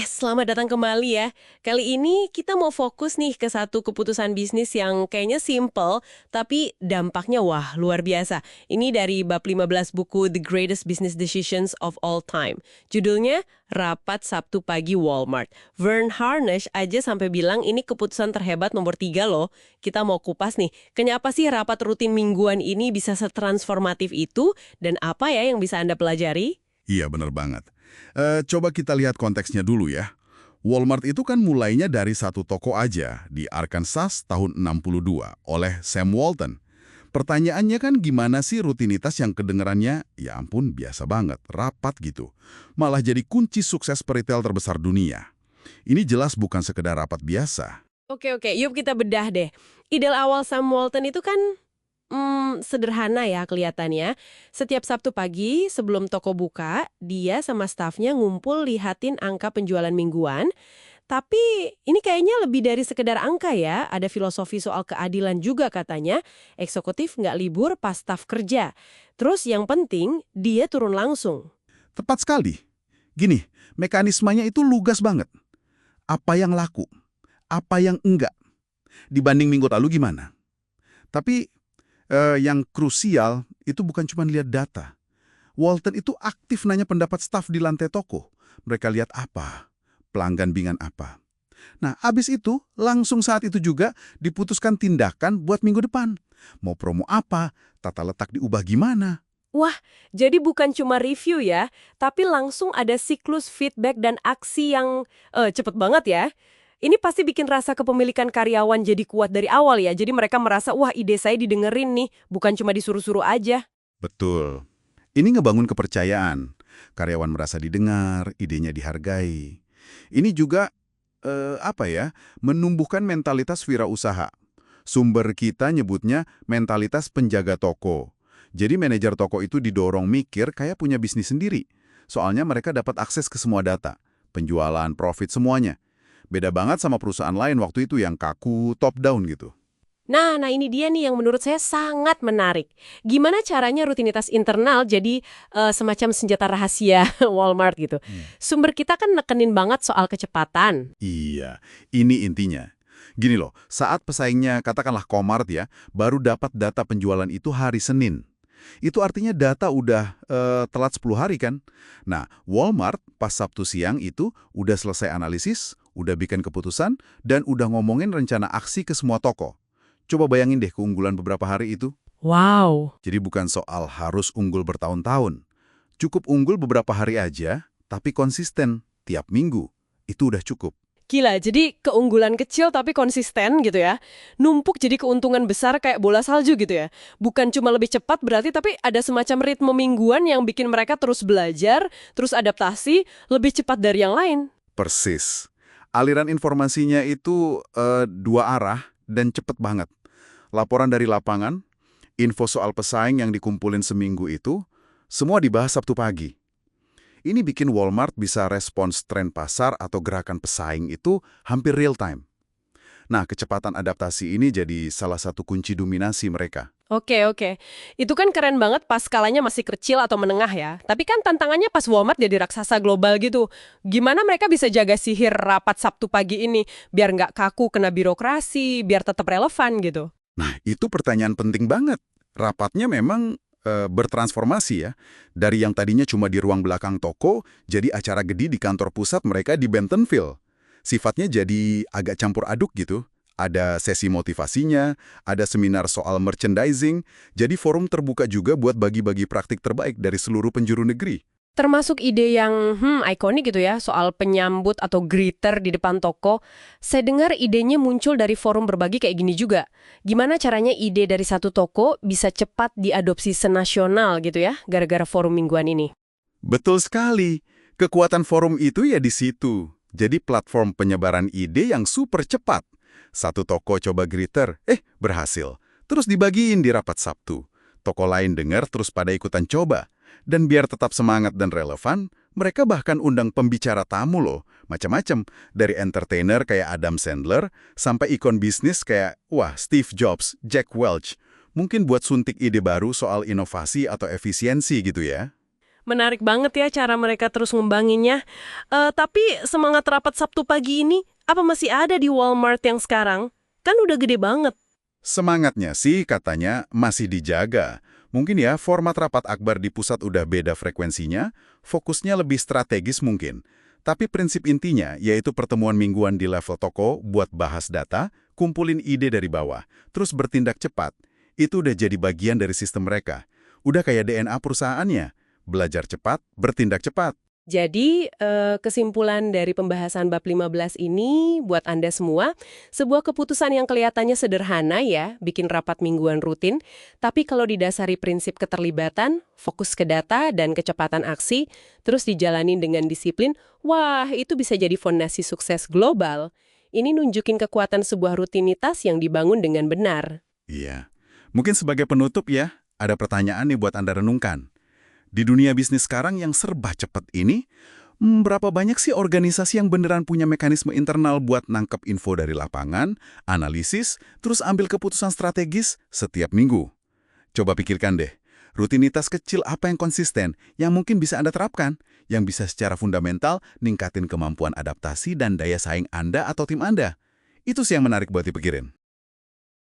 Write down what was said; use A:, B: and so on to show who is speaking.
A: Selamat datang kembali ya. Kali ini kita mau fokus nih ke satu keputusan bisnis yang kayaknya simple, tapi dampaknya wah luar biasa. Ini dari bab 15 buku The Greatest Business Decisions of All Time. Judulnya Rapat Sabtu Pagi Walmart. Vern Harnish aja sampai bilang ini keputusan terhebat nomor 3 loh. Kita mau kupas nih, kenapa sih rapat rutin mingguan ini bisa setransformatif itu, dan apa ya yang bisa Anda pelajari?
B: Iya, benar banget. Coba kita lihat konteksnya dulu ya. Walmart itu kan mulainya dari satu toko aja di Arkansas tahun 62 oleh Sam Walton. Pertanyaannya kan gimana sih rutinitas yang kedengerannya, ya ampun biasa banget, rapat gitu. Malah jadi kunci sukses peritel terbesar dunia. Ini jelas bukan sekedar rapat biasa.
A: Oke, yuk kita bedah deh. Ide awal Sam Walton itu kan sederhana ya kelihatannya. Setiap Sabtu pagi sebelum toko buka, dia sama stafnya ngumpul lihatin angka penjualan mingguan. Tapi ini kayaknya lebih dari sekedar angka ya, ada filosofi soal keadilan juga katanya. Eksekutif nggak libur pas staf kerja. Terus yang penting, dia turun langsung.
B: Tepat sekali. Gini, mekanismenya itu lugas banget. Apa yang laku, apa yang enggak. Dibanding minggu lalu gimana? Tapi yang krusial itu bukan cuma lihat data. Walton itu aktif nanya pendapat staf di lantai toko. Mereka lihat apa, pelanggan bingung apa. Nah, abis itu, langsung saat itu juga diputuskan tindakan buat minggu depan. Mau promo apa, tata letak diubah gimana.
A: Wah, jadi bukan cuma review ya, tapi langsung ada siklus feedback dan aksi yang cepet banget ya. Ini pasti bikin rasa kepemilikan karyawan jadi kuat dari awal ya. Jadi mereka merasa, wah ide saya didengerin nih, bukan cuma disuruh-suruh aja.
B: Betul. Ini ngebangun kepercayaan. Karyawan merasa didengar, idenya dihargai. Ini juga, menumbuhkan mentalitas wirausaha. Sumber kita nyebutnya mentalitas penjaga toko. Jadi manajer toko itu didorong mikir kayak punya bisnis sendiri. Soalnya mereka dapat akses ke semua data, penjualan, profit, semuanya. Beda banget sama perusahaan lain waktu itu yang kaku, top down gitu.
A: Nah ini dia nih yang menurut saya sangat menarik. Gimana caranya rutinitas internal jadi semacam senjata rahasia Walmart gitu. Sumber kita kan nekenin banget soal kecepatan.
B: Iya, ini intinya. Gini loh, saat pesaingnya katakanlah Komart ya, baru dapat data penjualan itu hari Senin. Itu artinya data udah telat 10 hari kan? Nah, Walmart pas Sabtu siang itu udah selesai analisis, udah bikin keputusan, dan udah ngomongin rencana aksi ke semua toko. Coba bayangin deh keunggulan beberapa hari itu.
A: Wow.
B: Jadi bukan soal harus unggul bertahun-tahun. Cukup unggul beberapa hari aja, tapi konsisten tiap minggu. Itu udah cukup.
A: Gila, jadi keunggulan kecil tapi konsisten gitu ya. Numpuk jadi keuntungan besar kayak bola salju gitu ya. Bukan cuma lebih cepat berarti, tapi ada semacam ritme mingguan yang bikin mereka terus belajar, terus adaptasi, lebih cepat dari yang lain.
B: Persis. Aliran informasinya itu dua arah dan cepet banget. Laporan dari lapangan, info soal pesaing yang dikumpulin seminggu itu, semua dibahas Sabtu pagi. Ini bikin Walmart bisa respons tren pasar atau gerakan pesaing itu hampir real time. Nah, kecepatan adaptasi ini jadi salah satu kunci dominasi mereka.
A: Oke. Itu kan keren banget pas skalanya masih kecil atau menengah ya. Tapi kan tantangannya pas Walmart jadi raksasa global gitu. Gimana mereka bisa jaga sihir rapat Sabtu pagi ini biar nggak kaku kena birokrasi, biar tetap relevan gitu?
B: Nah, itu pertanyaan penting banget. Rapatnya memang bertransformasi ya. Dari yang tadinya cuma di ruang belakang toko, jadi acara gede di kantor pusat mereka di Bentonville. Sifatnya jadi agak campur aduk gitu. Ada sesi motivasinya, ada seminar soal merchandising, jadi forum terbuka juga buat bagi-bagi praktik terbaik dari seluruh penjuru negeri.
A: Termasuk ide yang ikonik gitu ya, soal penyambut atau greeter di depan toko. Saya dengar idenya muncul dari forum berbagi kayak gini juga. Gimana caranya ide dari satu toko bisa cepat diadopsi senasional gitu ya, gara-gara forum mingguan ini?
B: Betul sekali. Kekuatan forum itu ya di situ. Jadi platform penyebaran ide yang super cepat. Satu toko coba greeter, berhasil. Terus dibagiin di rapat Sabtu. Toko lain dengar terus pada ikutan coba. Dan biar tetap semangat dan relevan, mereka bahkan undang pembicara tamu loh. Macam-macam. Dari entertainer kayak Adam Sandler, sampai ikon bisnis kayak, Steve Jobs, Jack Welch. Mungkin buat suntik ide baru soal inovasi atau efisiensi gitu ya.
C: Menarik banget ya cara mereka terus ngembanginnya. Tapi semangat rapat Sabtu pagi ini, apa masih ada di Walmart yang sekarang? Kan udah gede banget.
B: Semangatnya sih katanya masih dijaga. Mungkin ya format rapat akbar di pusat udah beda frekuensinya, fokusnya lebih strategis mungkin. Tapi prinsip intinya yaitu pertemuan mingguan di level toko buat bahas data, kumpulin ide dari bawah, terus bertindak cepat. Itu udah jadi bagian dari sistem mereka. Udah kayak DNA perusahaannya. Belajar cepat, bertindak cepat.
A: Jadi, kesimpulan dari pembahasan bab 15 ini buat Anda semua, sebuah keputusan yang kelihatannya sederhana ya, bikin rapat mingguan rutin, tapi kalau didasari prinsip keterlibatan, fokus ke data, dan kecepatan aksi, terus dijalanin dengan disiplin, wah, itu bisa jadi fondasi sukses global. Ini nunjukin kekuatan sebuah rutinitas yang dibangun dengan benar.
B: Iya. Mungkin sebagai penutup ya, ada pertanyaan nih buat Anda renungkan. Di dunia bisnis sekarang yang serba cepat ini, berapa banyak sih organisasi yang beneran punya mekanisme internal buat nangkep info dari lapangan, analisis, terus ambil keputusan strategis setiap minggu? Coba pikirkan deh, rutinitas kecil apa yang konsisten, yang mungkin bisa Anda terapkan, yang bisa secara fundamental ningkatin kemampuan adaptasi dan daya saing Anda atau tim Anda. Itu sih yang menarik buat dipikirin.